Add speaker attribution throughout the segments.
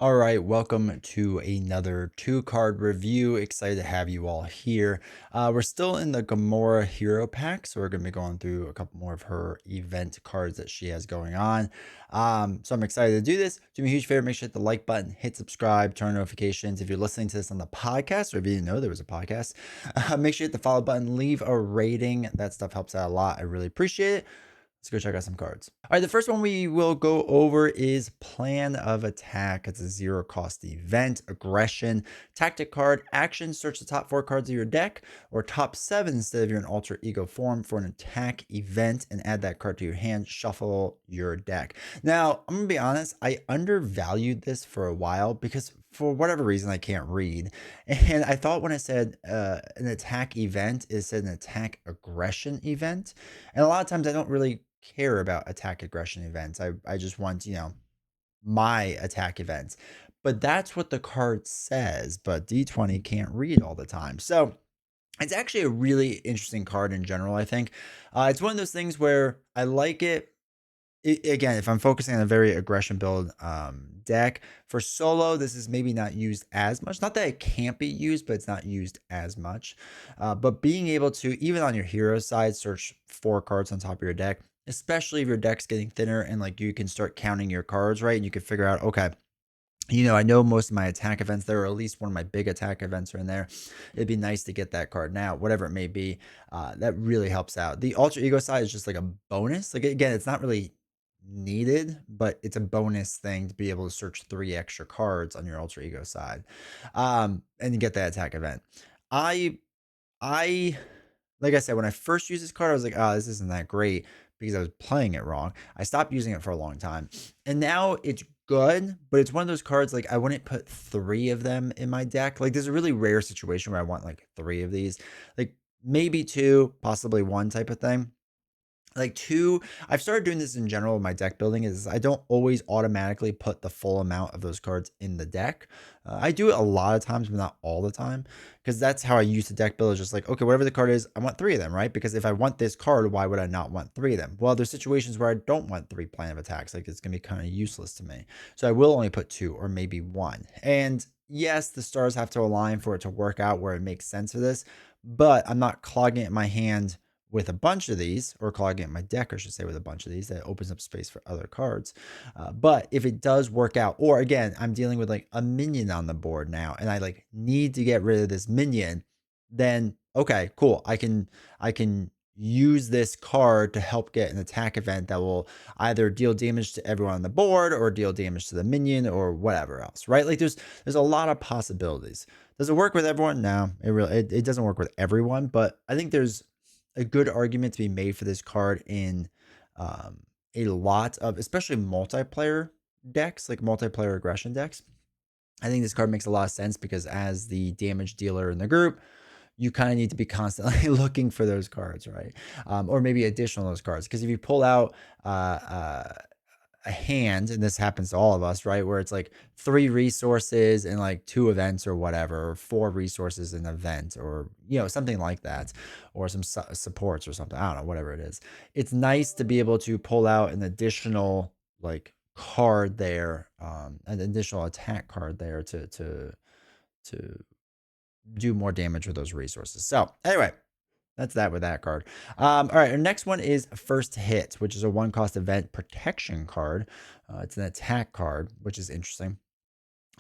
Speaker 1: All right, welcome to another two card review. Excited to have you all here. We're still in the Gamora Hero Pack, so we're going to be going through a couple more of her event cards that she has going on. So I'm excited to do this. Do me a huge favor, make sure to hit the like button, hit subscribe, turn on notifications. If you're listening to this on the podcast, or if you didn't know there was a podcast, make sure to hit the follow button, leave a rating. That stuff helps out a lot. I really appreciate it. Let's go check out some cards. All right, the first one we will go over is Plan of Attack. It's a zero cost event, aggression, tactic card, action, search the top 4 cards of your deck, or top 7 instead of your alter ego form for an attack event and add that card to your hand, shuffle your deck. Now, I'm gonna be honest, I undervalued this for a while because for whatever reason I can't read. And I thought when I said an attack event, it said an attack aggression event. And a lot of times I don't really care about attack aggression events. I just want, my attack events. But that's what the card says, but D20 can't read all the time. So it's actually a really interesting card in general, I think. It's one of those things where I like it. Again, if I'm focusing on a very aggression build deck for solo, this is maybe not used as much. Not that it can't be used, but it's not used as much. But being able to, even on your hero side, search 4 cards on top of your deck, especially if your deck's getting thinner and like you can start counting your cards, right? And you can figure out, okay, I know most of my attack events there, or at least one of my big attack events are in there. It'd be nice to get that card now, whatever it may be. That really helps out. The alter ego side is just like a bonus. Like, again, it's not really needed, but it's a bonus thing to be able to search 3 extra cards on your alter ego side, and get that attack event. I I like I said, when I first used this card, I was like, oh, this isn't that great because I was playing it wrong. I stopped using it for a long time. And now it's good, but it's one of those cards like I wouldn't put 3 of them in my deck. Like there's a really rare situation where I want like 3 of these. Like maybe 2, possibly 1 type of thing. Like 2, I've started doing this in general with my deck building is I don't always automatically put the full amount of those cards in the deck. I do it a lot of times, but not all the time, because that's how I use the deck build. Is just like, okay, whatever the card is, I want 3 of them, right? Because if I want this card, why would I not want 3 of them? Well, there's situations where I don't want 3 plan of attacks. Like it's gonna be kind of useless to me. So I will only put 2 or maybe 1. And yes, the stars have to align for it to work out where it makes sense for this, but I'm not clogging it my hand with a bunch of these, or clogging my deck, I should say, with a bunch of these. That opens up space for other cards. But if it does work out, or again, I'm dealing with like a minion on the board now, and I like need to get rid of this minion, then okay, cool. I can use this card to help get an attack event that will either deal damage to everyone on the board or deal damage to the minion or whatever else, right? Like there's a lot of possibilities. Does it work with everyone? No, it doesn't work with everyone, but I think there's a good argument to be made for this card in a lot of, especially multiplayer decks, like multiplayer aggression decks. I think this card makes a lot of sense because as the damage dealer in the group, you kind of need to be constantly looking for those cards, right? Or maybe additional those cards. Because if you pull out a hand, and this happens to all of us, right? Where it's like 3 resources and like 2 events or whatever, or 4 resources in an event, or something like that, or some supports or something. I don't know, whatever it is. It's nice to be able to pull out an additional like card there, an additional attack card there to do more damage with those resources. So anyway, that's that with that card. All right, our next one is First Hit, which is a 1 cost event protection card. It's an attack card, which is interesting.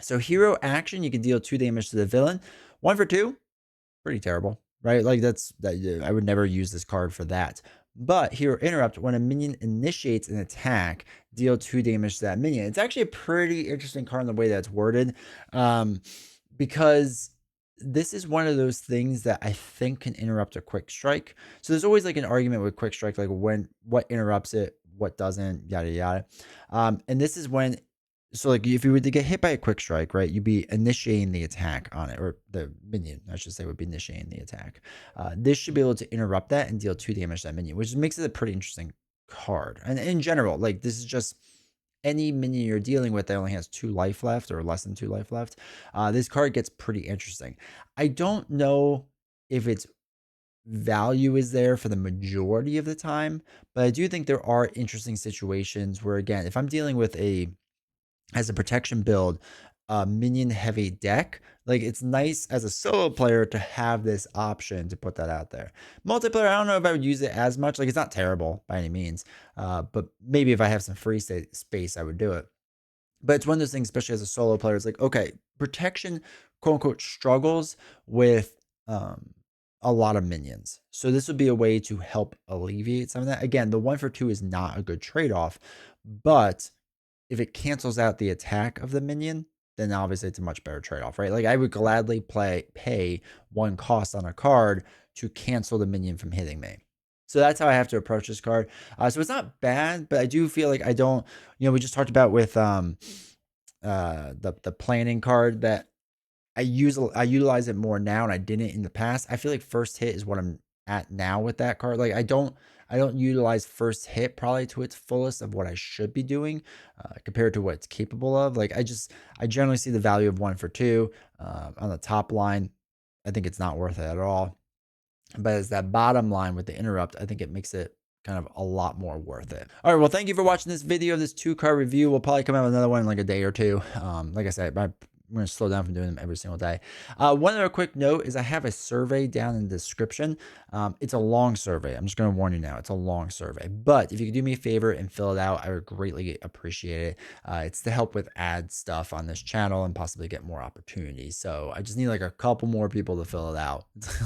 Speaker 1: So hero action, you can deal 2 damage to the villain. 1 for 2, pretty terrible, right? Like I would never use this card for that. But hero interrupt, when a minion initiates an attack, deal 2 damage to that minion. It's actually a pretty interesting card in the way that it's worded, because this is one of those things that I think can interrupt a quick strike. So there's always like an argument with quick strike, like what interrupts it, what doesn't, yada yada. And this is when, so like if you were to get hit by a quick strike, right, you'd be initiating the attack on it, or the minion, I should say, would be initiating the attack. This should be able to interrupt that and deal 2 damage to that minion, which makes it a pretty interesting card. And in general, like this is just any minion you're dealing with that only has 2 life left or less than 2 life left. This card gets pretty interesting. I don't know if its value is there for the majority of the time, but I do think there are interesting situations where, again, if I'm dealing with as a protection build, a minion heavy deck, like it's nice as a solo player to have this option to put that out there. Multiplayer, I don't know if I would use it as much. Like it's not terrible by any means, but maybe if I have some free space, I would do it. But it's one of those things, especially as a solo player, it's like, okay, protection, quote unquote, struggles with a lot of minions. So this would be a way to help alleviate some of that. Again, the 1 for 2 is not a good trade-off, but if it cancels out the attack of the minion, then obviously it's a much better trade-off, right? Like I would gladly pay 1 cost on a card to cancel the minion from hitting me. So that's how I have to approach this card. So it's not bad, but I do feel like I don't, we just talked about with the planning card that I utilize it more now and I didn't in the past. I feel like first hit is what I'm at now with that card. Like I don't utilize first hit probably to its fullest of what I should be doing compared to what it's capable of. Like I generally see the value of 1 for 2 on the top line. I think it's not worth it at all. But as that bottom line with the interrupt, I think it makes it kind of a lot more worth it. All right, well, thank you for watching this video, this 2-card review. We'll probably come out with another one in like a day or two. Like I said, I'm going to slow down from doing them every single day. One other quick note is I have a survey down in the description. It's a long survey. I'm just going to warn you now. It's a long survey. But if you could do me a favor and fill it out, I would greatly appreciate it. It's to help with ad stuff on this channel and possibly get more opportunities. So I just need like a couple more people to fill it out.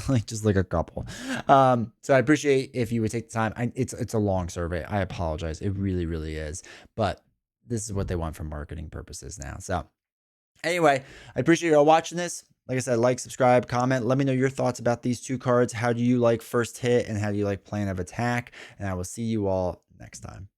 Speaker 1: Like just like a couple. So I appreciate if you would take the time. It's a long survey. I apologize. It really, really is. But this is what they want for marketing purposes now. So anyway, I appreciate you all watching this. Like I said, like, subscribe, comment. Let me know your thoughts about these 2 cards. How do you like first hit and how do you like plan of attack? And I will see you all next time.